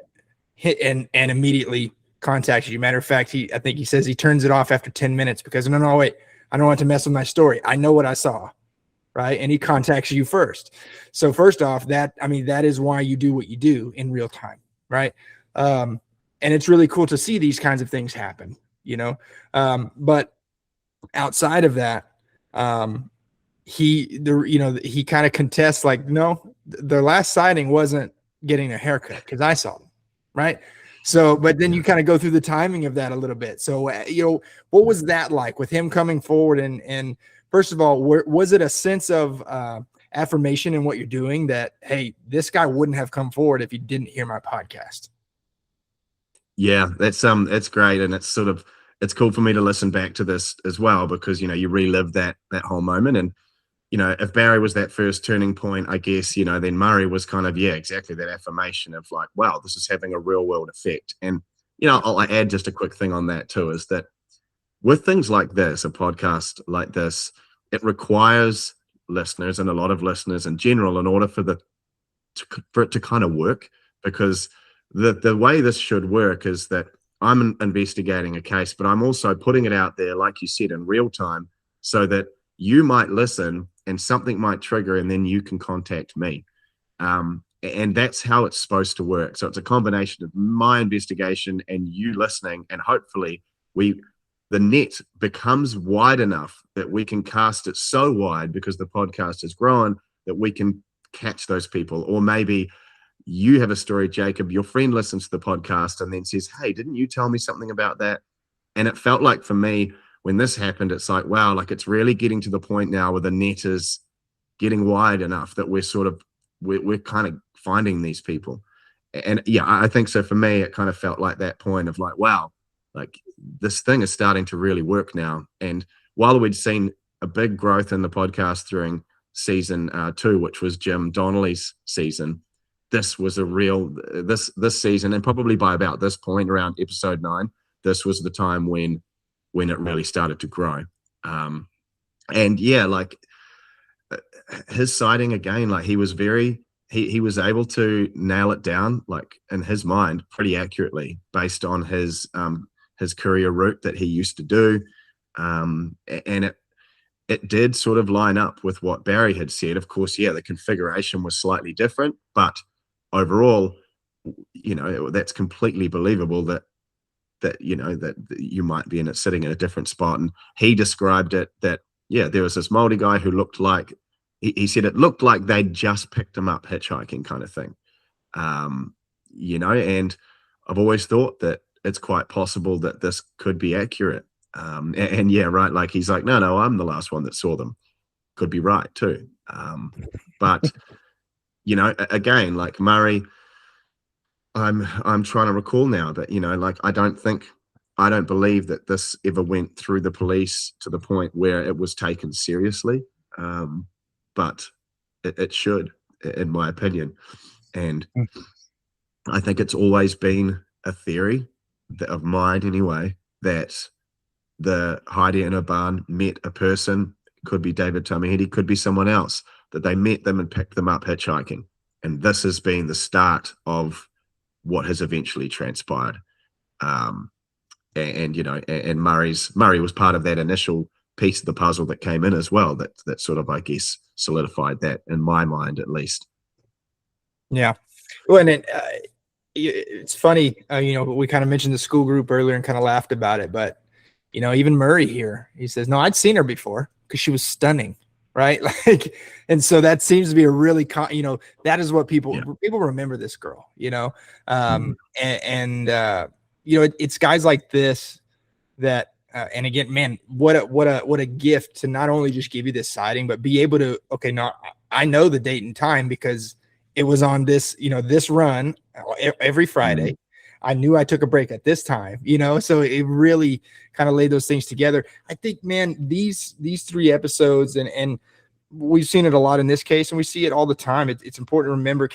Yeah. And immediately contacted you. Matter of fact, I think he says he turns it off after 10 minutes because no, wait, I don't want to mess with my story. I know what I saw, right? And he contacts you first. So first off, that is why you do what you do in real time, right? And it's really cool to see these kinds of things happen, but outside of that, he kind of contests like, no, their last sighting wasn't getting a haircut because I saw them, right? So, but then you kind of go through the timing of that a little bit. So, what was that like with him coming forward? And first of all, was it a sense of affirmation in what you're doing that, hey, this guy wouldn't have come forward if he didn't hear my podcast? Yeah, that's great. And it's cool for me to listen back to this as well, because, you relive that whole moment. And, if Barry was that first turning point, I guess, then Murray was kind of, exactly that affirmation of like, wow, this is having a real world effect. And, I'll add just a quick thing on that too, is that with things like this, a podcast like this, it requires listeners and a lot of listeners in general in order for it to kind of work, because the way this should work is that I'm investigating a case, but I'm also putting it out there, like you said, in real time, so that you might listen and something might trigger, and then you can contact me. And that's how it's supposed to work. So it's a combination of my investigation and you listening, and hopefully the net becomes wide enough that we can cast it so wide, because the podcast has grown, that we can catch those people. Or maybe you have a story, Jacob, your friend listens to the podcast and then says, hey, didn't you tell me something about that? And it felt like for me, when this happened, it's like, wow, like it's really getting to the point now where the net is getting wide enough that we're kind of finding these people. And yeah, I think so. For me, it kind of felt like that point of like, wow, like this thing is starting to really work now. And while we'd seen a big growth in the podcast during season 2, which was Jim Donnelly's season, this was a real, this season, and probably by about this point around episode 9, this was the time when it really started to grow. And yeah, like his sighting again, like he was able to nail it down, like in his mind, pretty accurately based on his his career route that he used to do. And it did sort of line up with what Barry had said. Of course, yeah, the configuration was slightly different, but overall, that's completely believable that you might be sitting in a different spot. And he described it that, yeah, there was this Māori guy who looked like, he said it looked like they'd just picked him up hitchhiking kind of thing. And I've always thought that it's quite possible that this could be accurate. And yeah, right. Like he's like, no, I'm the last one that saw them. Could be right too. But again, like Murray, I'm trying to recall now, but like I don't believe that this ever went through the police to the point where it was taken seriously. But it should, in my opinion. And I think it's always been a theory of mine anyway, that the Heidi in a barn met a person, could be David Tamahedi, could be someone else, that they met them and picked them up hitchhiking. And this has been the start of what has eventually transpired. And Murray was part of that initial piece of the puzzle that came in as well, that sort of, I guess, solidified that in my mind, at least. Yeah. Well, and it's funny, we kind of mentioned the school group earlier and kind of laughed about it, but even Murray here, he says, no, I'd seen her before because she was stunning. Right. Like, and so that seems to be a really, that is what people remember this girl, it's guys like this that, and again, man, what a gift to not only just give you this sighting, but be able to, okay, now I know the date and time because it was on this, this run every Friday. I knew I took a break at this time, so it really kind of laid those things together. I think, man, these 3 episodes and we've seen it a lot in this case, and we see it all the time. It's important to remember,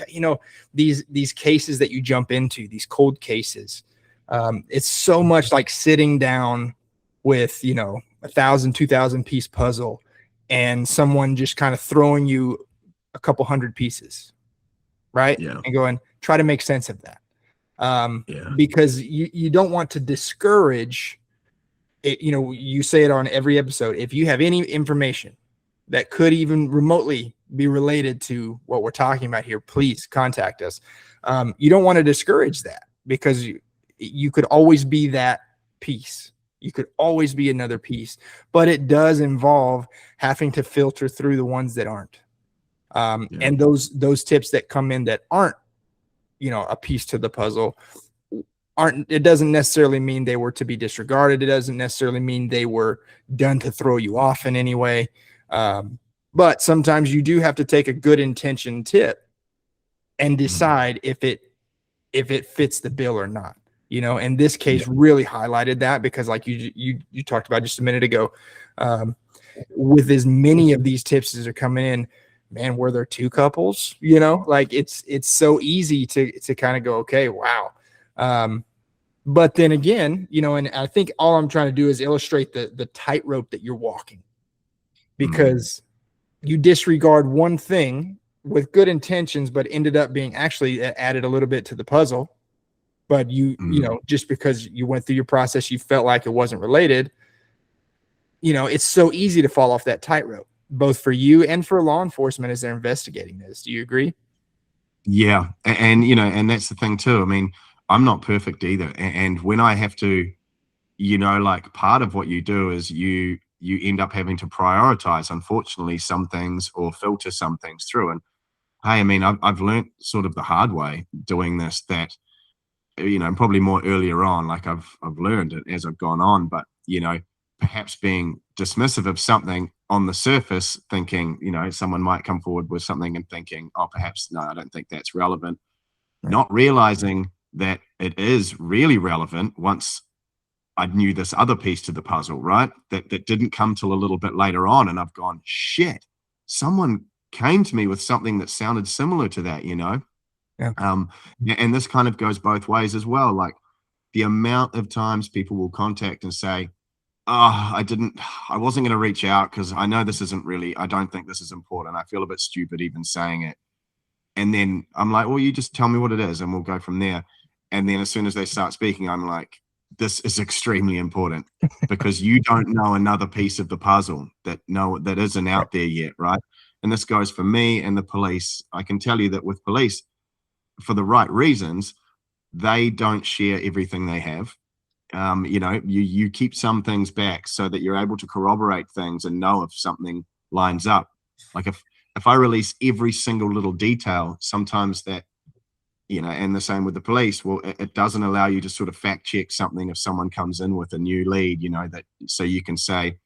these cases that you jump into, these cold cases. It's so much like sitting down with, 1,000, 2,000 piece puzzle and someone just kind of throwing you a couple hundred pieces, right? Yeah. And going, try to make sense of that. Because you don't want to discourage it. You say it on every episode. If you have any information that could even remotely be related to what we're talking about here, please contact us. You don't want to discourage that because you could always be that piece. You could always be another piece, but it does involve having to filter through the ones that aren't. And those tips that come in that aren't, a piece to the puzzle it doesn't necessarily mean they were to be disregarded. It doesn't necessarily mean they were done to throw you off in any way. But sometimes you do have to take a good intention tip and decide if it fits the bill or not. And this case really highlighted that because, like you talked about just a minute ago, with as many of these tips as are coming in, man, were there 2 couples? Like it's so easy to kind of go, okay, wow. But then again, and I think all I'm trying to do is illustrate the tightrope that you're walking, because you disregard one thing with good intentions, but ended up being actually added a little bit to the puzzle. But just because you went through your process, you felt like it wasn't related. It's so easy to fall off that tightrope, both for you and for law enforcement as they're investigating this. Do you agree? Yeah. And that's the thing too. I mean, I'm not perfect either. And when I have to, like part of what you do is you end up having to prioritize, unfortunately, some things or filter some things through. And hey, I mean, I've learned sort of the hard way doing this, that, probably more earlier on, like I've learned it as I've gone on, but, perhaps being dismissive of something on the surface, thinking, someone might come forward with something and thinking, oh, perhaps, no, I don't think that's relevant. Right. Not realizing that it is really relevant once I knew this other piece to the puzzle, right? That didn't come till a little bit later on. And I've gone, shit, someone came to me with something that sounded similar to that, Yeah. And this kind of goes both ways as well. Like the amount of times people will contact and say, oh, I wasn't going to reach out because I know this isn't really, I don't think this is important. I feel a bit stupid even saying it. And then I'm like, well, you just tell me what it is and we'll go from there. And then as soon as they start speaking, I'm like, this is extremely important because you don't know another piece of the puzzle that isn't out there yet, right? And this goes for me and the police. I can tell you that with police, for the right reasons, they don't share everything they have. You keep some things back so that you're able to corroborate things and know if something lines up. Like if I release every single little detail, sometimes that, and the same with the police, well, it doesn't allow you to sort of fact check something if someone comes in with a new lead, that so you can say,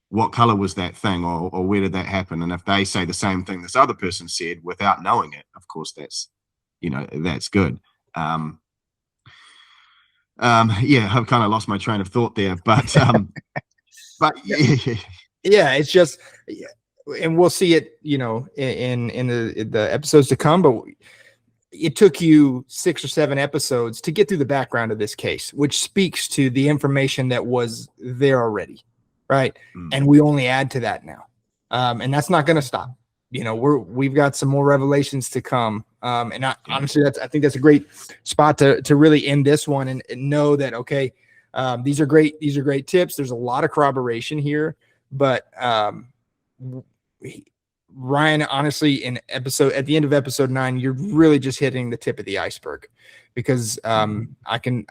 what color was that thing, or where did that happen? And if they say the same thing this other person said without knowing it, of course, that's good. I've kind of lost my train of thought there, but yeah, it's just, and we'll see it, in the episodes to come, but it took you 6 or 7 episodes to get through the background of this case, which speaks to the information that was there already. Right. And we only add to that now. And that's not going to stop. We've got some more revelations to come. Honestly, I think that's a great spot to really end this one and know that, okay, these are great tips. There's a lot of corroboration here, but Ryan, honestly, at the end of episode 9, you're really just hitting the tip of the iceberg, because I can,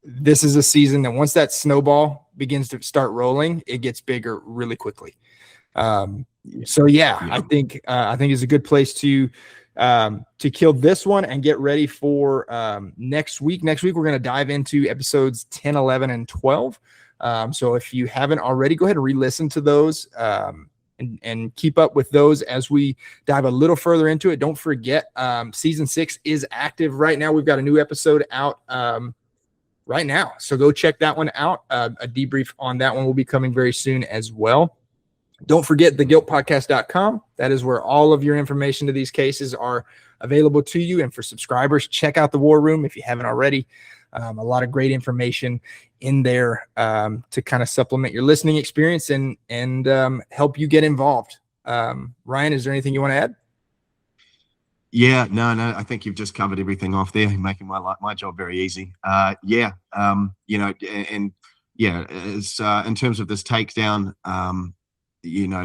this is a season that once that snowball begins to start rolling, it gets bigger really quickly. I think it's a good place to kill this one and get ready for next week. Next week, we're going to dive into episodes 10, 11, and 12. So if you haven't already, go ahead and re-listen to those and keep up with those as we dive a little further into it. Don't forget, season 6 is active right now. We've got a new episode out right now, so go check that one out. A debrief on that one will be coming very soon as well. Don't forget theguiltpodcast.com. That is where all of your information to these cases are available to you. And for subscribers, check out the War Room if you haven't already. A lot of great information in there to kind of supplement your listening experience and help you get involved. Ryan, is there anything you want to add? Yeah, no, I think you've just covered everything off there, making my job very easy. It's in terms of this takedown,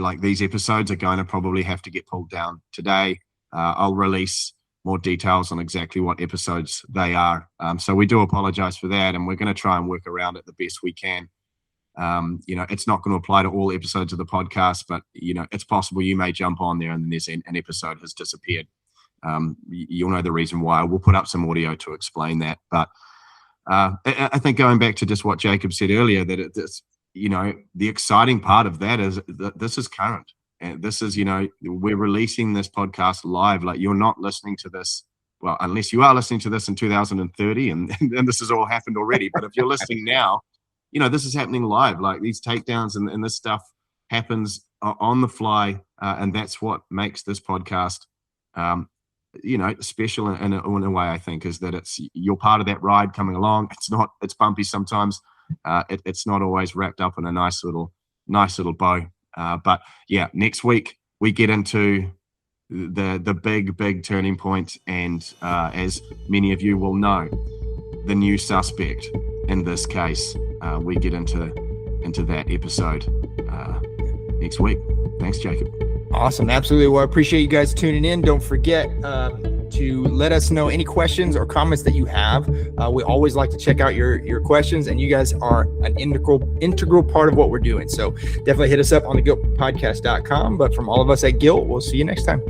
like these episodes are going to probably have to get pulled down today. I'll release more details on exactly what episodes they are. So we do apologize for that, and we're going to try and work around it the best we can. It's not going to apply to all episodes of the podcast, but, it's possible you may jump on there and then there's an episode has disappeared. You'll know the reason why. We'll put up some audio to explain that. But I think going back to just what Jacob said earlier, that the exciting part of that is that this is current. And this is, we're releasing this podcast live. Like, you're not listening to this, well, unless you are listening to this in 2030 and this has all happened already. But if you're listening now, this is happening live. Like, these takedowns and this stuff happens on the fly. And that's what makes this podcast special in a way, I think, is that you're part of that ride coming along. It's bumpy sometimes. It's not always wrapped up in a nice little bow. But yeah, next week we get into the big turning point, and as many of you will know, the new suspect in this case. We get into that episode next week. Thanks, Jacob. Awesome. Absolutely. Well, I appreciate you guys tuning in. Don't forget to let us know any questions or comments that you have. We always like to check out your questions, and you guys are an integral part of what we're doing. So definitely hit us up on theguiltpodcast.com. But from all of us at Guilt, we'll see you next time.